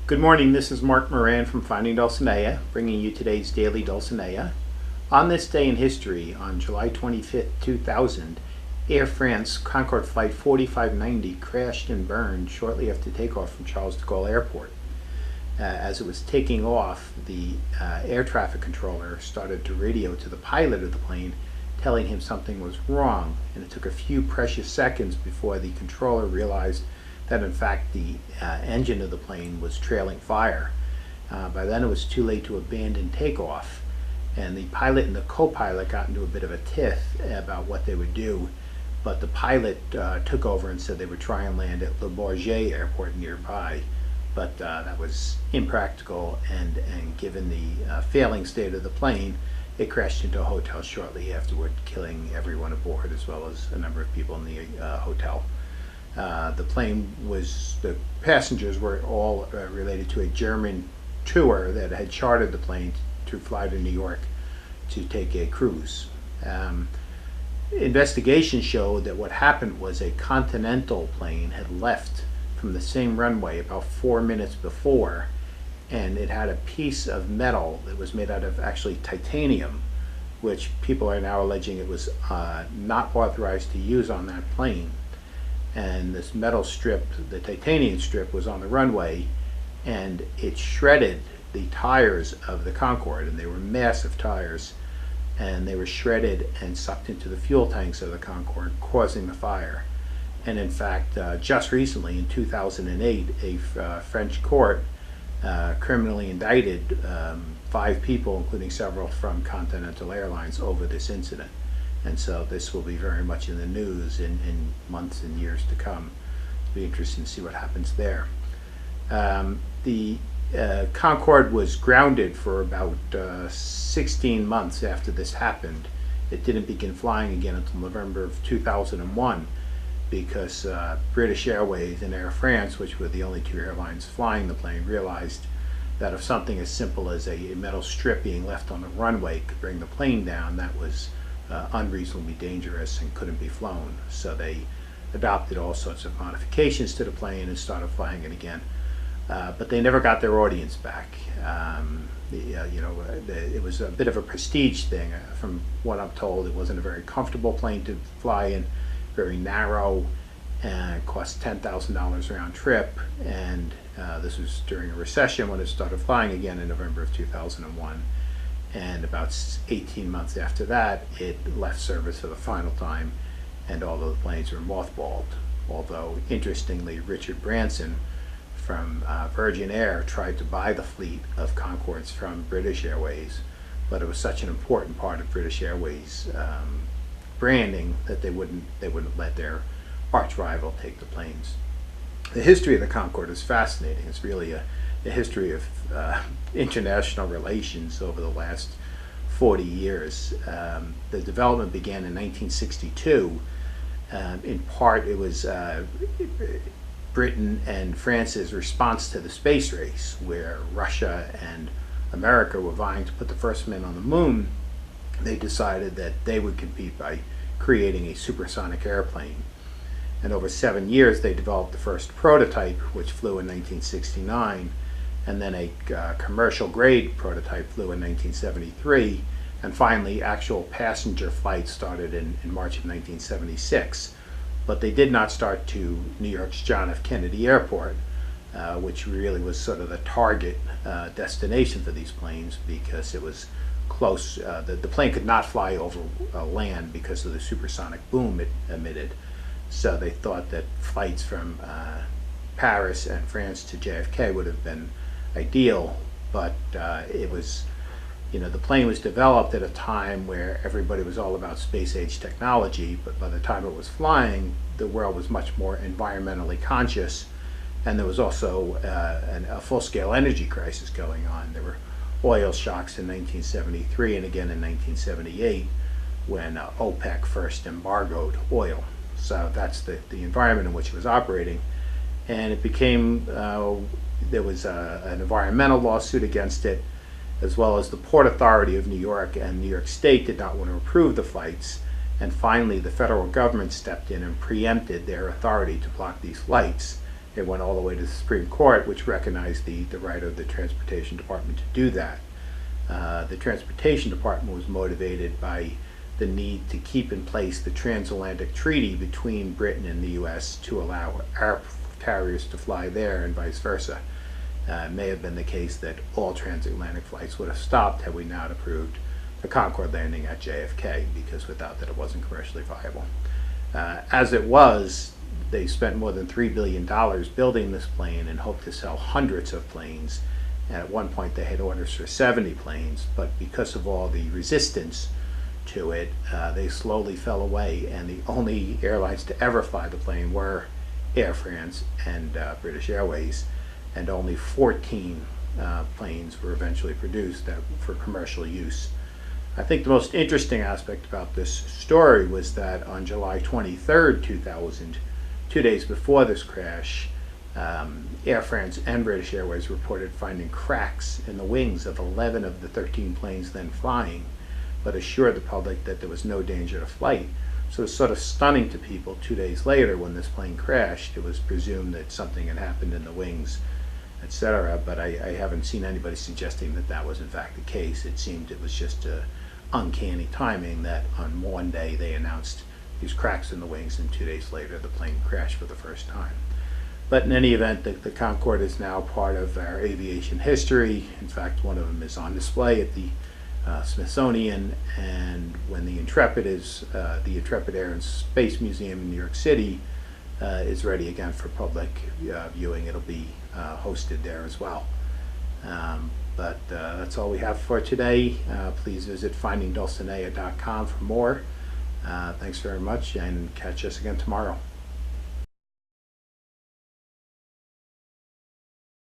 Good morning, this is Mark Moran from Finding Dulcinea, bringing you today's Daily Dulcinea. On this day in history, on July 25th, 2000, Air France Concorde Flight 4590 crashed and burned shortly after takeoff from Charles de Gaulle Airport. As it was taking off, the air traffic controller started to radio to the pilot of the plane, telling him something was wrong, and it took a few precious seconds before the controller realized that in fact the engine of the plane was trailing fire. By then it was too late to abandon takeoff, and the pilot and the co-pilot got into a bit of a tiff about what they would do, but the pilot took over and said they would try and land at Le Bourget Airport nearby, but that was impractical, and given the failing state of the plane, it crashed into a hotel shortly afterward, killing everyone aboard as well as a number of people in the hotel. The passengers were all related to a German tour that had chartered the plane to fly to New York to take a cruise. Investigations showed that what happened was a Continental plane had left from the same runway about 4 minutes before, and it had a piece of metal that was made out of actually titanium, which people are now alleging it was not authorized to use on that plane. And this metal strip, the titanium strip, was on the runway, and it shredded the tires of the Concorde, and they were massive tires, and they were shredded and sucked into the fuel tanks of the Concorde, causing the fire. And in fact, just recently in 2008, a French court criminally indicted 5 people, including several from Continental Airlines, over this incident. And so this will be very much in the news in months and years to come. It'll be interesting to see what happens there. The Concorde was grounded for about 16 months after this happened. It didn't begin flying again until November of 2001 because British Airways and Air France, which were the only 2 airlines flying the plane, realized that if something as simple as a metal strip being left on the runway could bring the plane down, that was unreasonably dangerous and couldn't be flown. So they adopted all sorts of modifications to the plane and started flying it again. But they never got their audience back. It was a bit of a prestige thing. From what I'm told, it wasn't a very comfortable plane to fly in, very narrow, and it cost $10,000 round trip. And this was during a recession when it started flying again in November of 2001. And about 18 months after that, it left service for the final time, and all of the planes were mothballed. Although, interestingly, Richard Branson from Virgin Air tried to buy the fleet of Concordes from British Airways, but it was such an important part of British Airways branding that they wouldn't let their arch rival take the planes. The history of the Concorde is fascinating. It's really a history of international relations over the last 40 years. The development began in 1962. In part, it was Britain and France's response to the space race, where Russia and America were vying to put the first man on the moon. They decided that they would compete by creating a supersonic airplane. And over 7 years, they developed the first prototype, which flew in 1969, and then a commercial grade prototype flew in 1973, and finally actual passenger flights started in March of 1976. But they did not start to New York's John F. Kennedy Airport, which really was sort of the target destination for these planes because it was close. The plane could not fly over land because of the supersonic boom it emitted. So they thought that flights from Paris and France to JFK would have been ideal, but it was, the plane was developed at a time where everybody was all about space-age technology, but by the time it was flying, the world was much more environmentally conscious, and there was also a full-scale energy crisis going on. There were oil shocks in 1973 and again in 1978 when OPEC first embargoed oil. So that's the environment in which it was operating. And it became, there was an environmental lawsuit against it, as well as the Port Authority of New York and New York State did not want to approve the flights. And finally, the federal government stepped in and preempted their authority to block these flights. It went all the way to the Supreme Court, which recognized the right of the Transportation Department to do that. The Transportation Department was motivated by the need to keep in place the transatlantic treaty between Britain and the U.S. to allow our carriers to fly there and vice versa. It may have been the case that all transatlantic flights would have stopped had we not approved the Concorde landing at JFK, because without that it wasn't commercially viable. As it was, they spent more than $3 billion building this plane and hoped to sell hundreds of planes. And at one point they had orders for 70 planes, but because of all the resistance to it, they slowly fell away, and the only airlines to ever fly the plane were Air France and British Airways, and only 14 planes were eventually produced for commercial use. I think the most interesting aspect about this story was that on July 23rd, 2000, 2 days before this crash, Air France and British Airways reported finding cracks in the wings of 11 of the 13 planes then flying, but assured the public that there was no danger to flight. So it was sort of stunning to people 2 days later when this plane crashed. It was presumed that something had happened in the wings, etc., but I haven't seen anybody suggesting that that was in fact the case. It seemed it was just uncanny timing that on one day they announced these cracks in the wings, and 2 days later the plane crashed for the first time. But in any event, the Concorde is now part of our aviation history. In fact, one of them is on display at the Smithsonian, and when the Intrepid Air and Space Museum in New York City is ready again for public viewing, it'll be hosted there as well. But that's all we have for today. Please visit findingdulcinea.com for more. Thanks very much, and catch us again tomorrow.